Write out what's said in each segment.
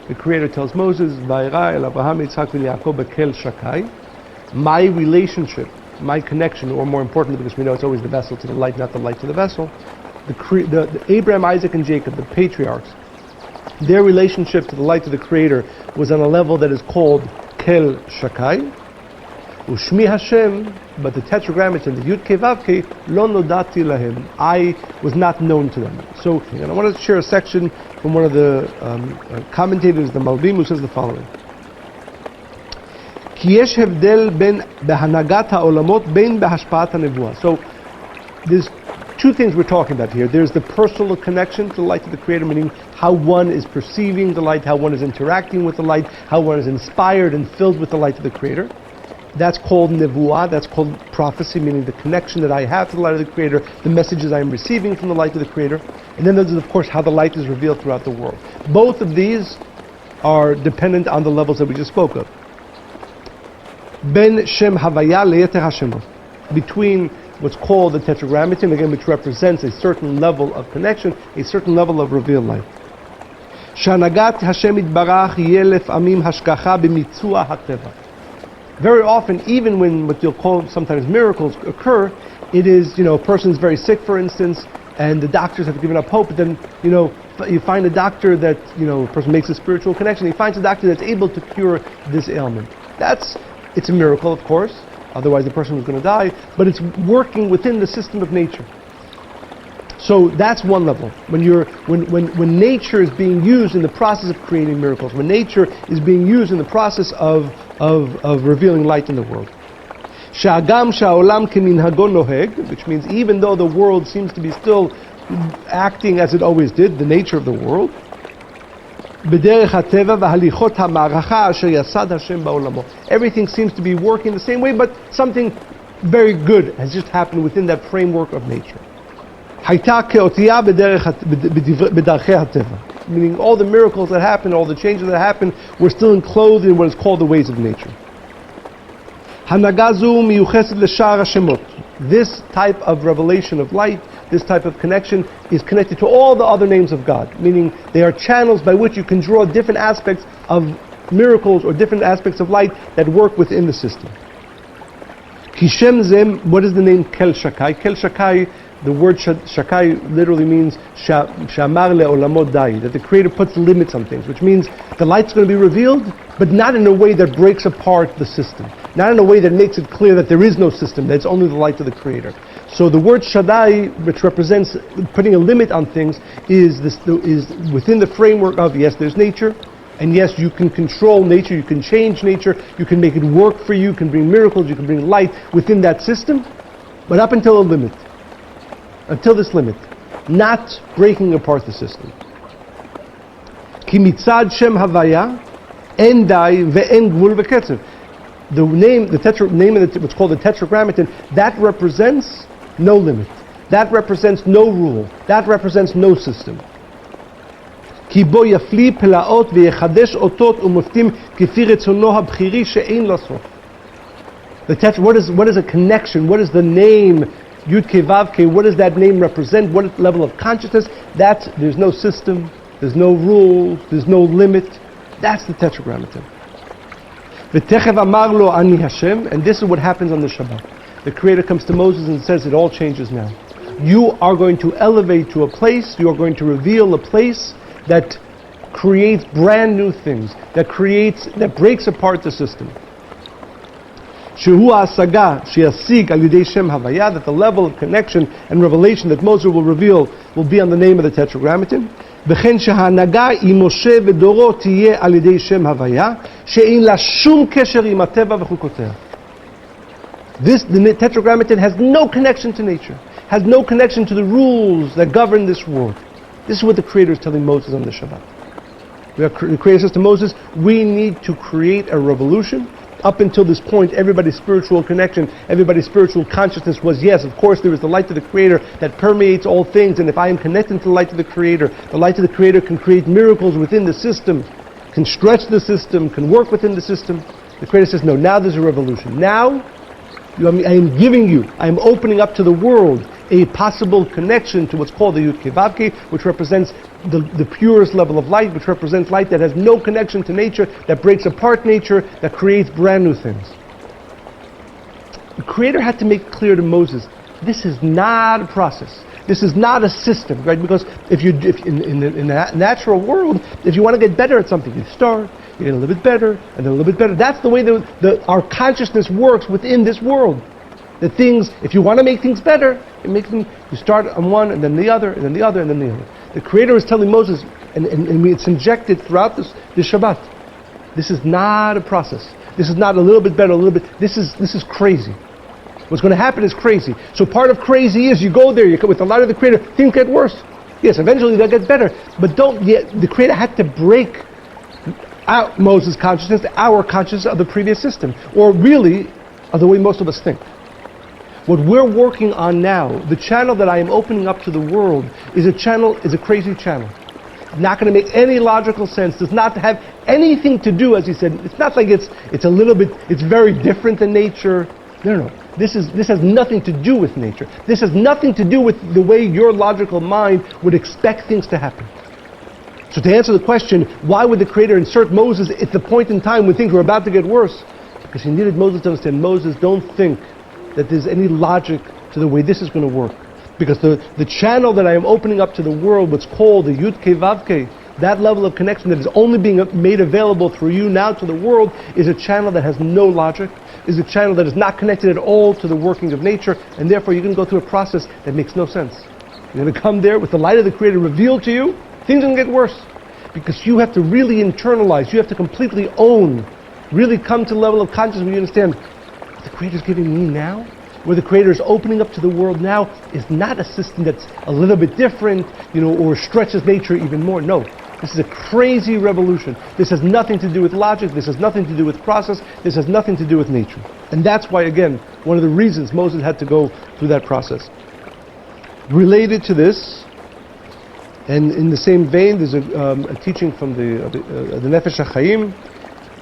the Creator tells Moses, Vayra el Abraham, Yitzhak v'Yaakov bekel shakai. My relationship, my connection, or more importantly, because we know it's always the vessel to the light, not the light to the vessel, the Abraham, Isaac, and Jacob, the patriarchs, their relationship to the light of the Creator was on a level that is called Kel Shakai. Ushmi Hashem, but the Tetragrammaton, the Yud Kei Vav Kei, Lo Nodati Lahem, I was not known to them. So, and I want to share a section from one of the commentators, the Malbim, who says the following. Ki yesh hevdel ben behanagat ha'olamot ben behashpa'at ha'nevuah. So, there's two things we're talking about here. There's the personal connection to the light of the Creator, meaning how one is perceiving the light, how one is interacting with the light, how one is inspired and filled with the light of the Creator. That's called nevuah, that's called prophecy, meaning the connection that I have to the light of the Creator, the messages I am receiving from the light of the Creator. And then there's, of course, how the light is revealed throughout the world. Both of these are dependent on the levels that we just spoke of. Ben Shem Havaya Le'eter Hashemot. Between what's called the Tetragrammaton, again, which represents a certain level of connection, a certain level of revealed light. Shanagat Hashem Yitbarach Yelef Amim Hashkacha B'mitzua HaTeva. Very often, even when what you'll call sometimes miracles occur, it is, a person's very sick, for instance, and the doctors have given up hope, but then, you find a doctor that, a person makes a spiritual connection, he finds a doctor that's able to cure this ailment. It's a miracle, of course, otherwise the person was going to die, but it's working within the system of nature. So that's one level. When nature is being used in the process of creating miracles, when nature is being used in the process of revealing light in the world. Sha'agam sha'olam keminhago noheg, which means even though the world seems to be still acting as it always did, the nature of the world, b'derech hateva v'halichot ha'ma'aracha asher yasad Hashem ba'olamo. Everything seems to be working the same way, but something very good has just happened within that framework of nature. Hayta ke'otiya b'darchei hateva. Meaning all the miracles that happen, all the changes that happen, were still enclosed in what is called the ways of nature. Hanagazu miyuchesed l'shar hashemot. This type of revelation of light, this type of connection, is connected to all the other names of God. Meaning they are channels by which you can draw different aspects of miracles or different aspects of light that work within the system. Kishem zem, what is the name Kel Shakai? Kel Shakai, the word Shakai literally means Shamar le'olamot dai, that the Creator puts limits on things, which means the light's going to be revealed, but not in a way that breaks apart the system. Not in a way that makes it clear that there is no system, that it's only the light of the Creator. So the word Shaddai, which represents putting a limit on things, is within the framework of, yes, there's nature, and yes, you can control nature, you can change nature, you can make it work for you, you can bring miracles, you can bring light within that system, but up until a limit. Until this limit, not breaking apart the system. Ki mitzad Shem Havaya, en dai ve'en gvul ve'ketzev. The name of what's called the Tetragrammaton, that represents no limit. That represents no rule. That represents no system. Ki bo yafli pelaot ve'yechadesh otot umuftim kifi retzono habchiri she'ein lo sof. What is a connection? What is the name? Yud Kei Vav Kei, what does that name represent? What level of consciousness? There's no system, there's no rule, there's no limit. That's the Tetragrammaton. V'techev amar lo ani Hashem, and this is what happens on the Shabbat. The Creator comes to Moses and says, it all changes now. You are going to elevate to a place, you are going to reveal a place that creates brand new things, that breaks apart the system. Shehu ha'asaga she'yasig al yidei Shem Havaya, that the level of connection and revelation that Moses will reveal will be on the name of the Tetragrammaton. V'chen sheha'hanaga im Moshe v'doro tiyeh al yidei Shem Havaya she'ein la shum kesher im hateva v'chukoteh. The Tetragrammaton has no connection to nature, has no connection to the rules that govern this world. This is what the Creator is telling Moses on the Shabbat. The Creator says to Moses, we need to create a revolution. Up until this point, everybody's spiritual connection, everybody's spiritual consciousness was, yes, of course, there is the light of the Creator that permeates all things, and if I am connected to the light of the Creator can create miracles within the system, can stretch the system, can work within the system. The Creator says, no, now there's a revolution. Now, I am opening up to the world a possible connection to what's called the Yud Kei Vav Kei, which represents the purest level of light, which represents light that has no connection to nature, that breaks apart nature, that creates brand new things. The Creator had to make clear to Moses, this is not a process. This is not a system, right? Because if in the natural world, if you want to get better at something, you start, you get a little bit better, and then a little bit better. That's the way our consciousness works within this world. The things, if you want to make things better, you start on one, and then the other, and then the other, and then the other. The Creator is telling Moses, and it's injected throughout this Shabbat. This is not a process. This is not a little bit better, a little bit. This is crazy. What's going to happen is crazy. So part of crazy is you go there, with the light of the Creator, things get worse. Yes, eventually they'll get better. But the Creator had to break out Moses' consciousness, our consciousness of the previous system. Or really, of the way most of us think. What we're working on now, the channel that I am opening up to the world, is a crazy channel. Not going to make any logical sense, does not have anything to do, as he said, it's not like it's a little bit, it's very different than nature. No. This has nothing to do with nature. This has nothing to do with the way your logical mind would expect things to happen. So to answer the question, why would the Creator insert Moses at the point in time when things were about to get worse? Because he needed Moses to understand, Moses, don't think that there's any logic to the way this is going to work. Because the channel that I am opening up to the world, what's called the Yud Kei Vav Kei, that level of connection that is only being made available through you now to the world, is a channel that has no logic, is a channel that is not connected at all to the working of nature, and therefore you're going to go through a process that makes no sense. You're going to come there with the light of the Creator revealed to you, things are going to get worse. Because you have to really internalize, you have to completely own, really come to the level of consciousness where you understand, what the Creator is giving me now, where the Creator is opening up to the world now, is not a system that's a little bit different, or stretches nature even more. No. This is a crazy revolution. This has nothing to do with logic. This has nothing to do with process. This has nothing to do with nature. And that's why, again, one of the reasons Moses had to go through that process. Related to this, and in the same vein, there's a teaching from the Nefesh HaChaim,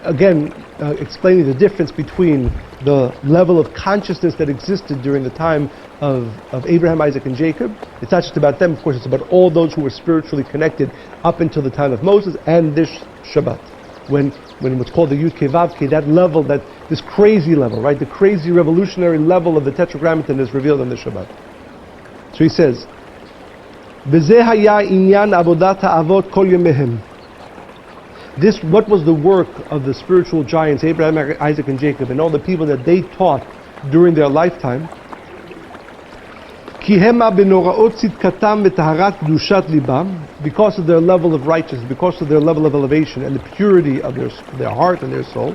again, explaining the difference between the level of consciousness that existed during the time of Abraham, Isaac, and Jacob. It's not just about them, of course, it's about all those who were spiritually connected up until the time of Moses and this Shabbat. When what's called the Yud Kei Vav Kei, that level, this crazy level, right? The crazy revolutionary level of the Tetragrammaton is revealed on the Shabbat. So he says, V'zeh haya inyan avodat ha'avot kol yemehem. This, what was the work of the spiritual giants, Abraham, Isaac, and Jacob, and all the people that they taught during their lifetime? Because of their level of righteousness, because of their level of elevation and the purity of their heart and their soul,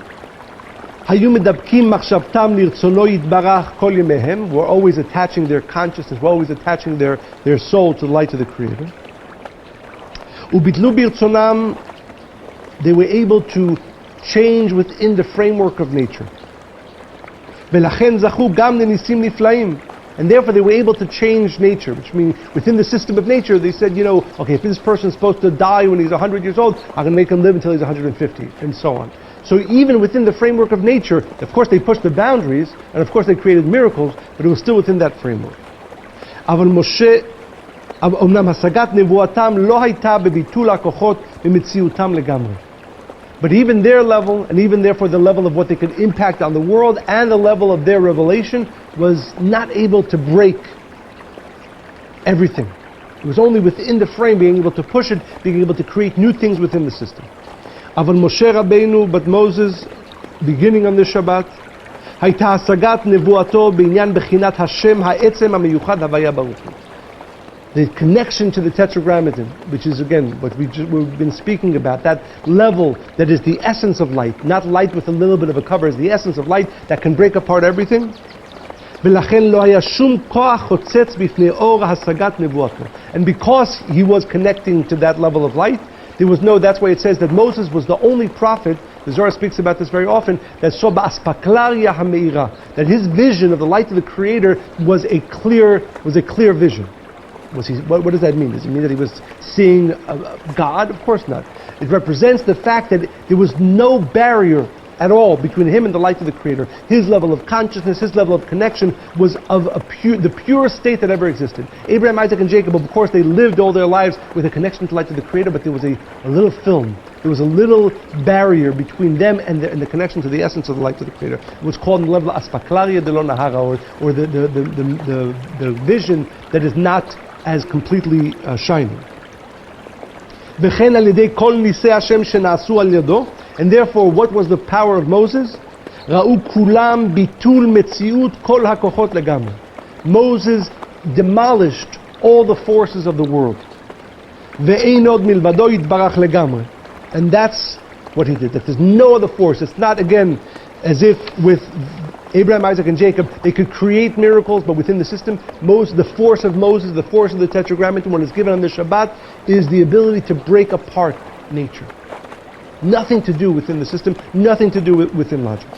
were always attaching their consciousness, were always attaching their soul to the light of the Creator. They were able to change within the framework of nature. And therefore they were able to change nature, which means within the system of nature they said, okay, if this person is supposed to die when he's 100 years old, I'm going to make him live until he's 150, and so on. So even within the framework of nature, of course they pushed the boundaries, and of course they created miracles, but it was still within that framework. But even their level, and even therefore the level of what they could impact on the world, and the level of their revelation, was not able to break everything. It was only within the frame, being able to push it, being able to create new things within the system. But Moses, beginning on the Shabbat, הייתה השגת נבואתו בעניין בחינת השם העצם המיוחד הוויה ברוך הוא. The connection to the Tetragrammaton, which is again what we've been speaking about, that level that is the essence of light, not light with a little bit of a cover, is the essence of light that can break apart everything. And because he was connecting to that level of light, there was that's why it says that Moses was the only prophet, the Zohar speaks about this very often, that saw ba'aspaklaria ha'meira, that his vision of the light of the Creator was a clear vision. What does that mean? Does it mean that he was seeing God? Of course not. It represents the fact that there was no barrier at all between him and the light of the Creator. His level of consciousness, his level of connection was of the purest state that ever existed. Abraham, Isaac, and Jacob, of course, they lived all their lives with a connection to the light of the Creator, but there was a little film. There was a little barrier between them and the connection to the essence of the light of the Creator. It was called in the level of Aspaklaria de lo Nahara, or the vision that is not as completely shining. וכן על ידי כל ניסי השם שנעשו על ידו, and therefore what was the power of Moses? ראו כולם ביטול מציאות כל הכוחות לגמרי. Moses demolished all the forces of the world. ואין עוד מלבדו יתברך לגמרי. And that's what he did. That there's no other force. It's not, again, as if with Abraham, Isaac, and Jacob, they could create miracles, but within the system, the force of Moses, the force of the Tetragrammaton, when it's given on the Shabbat, is the ability to break apart nature. Nothing to do within the system, nothing to do within logic.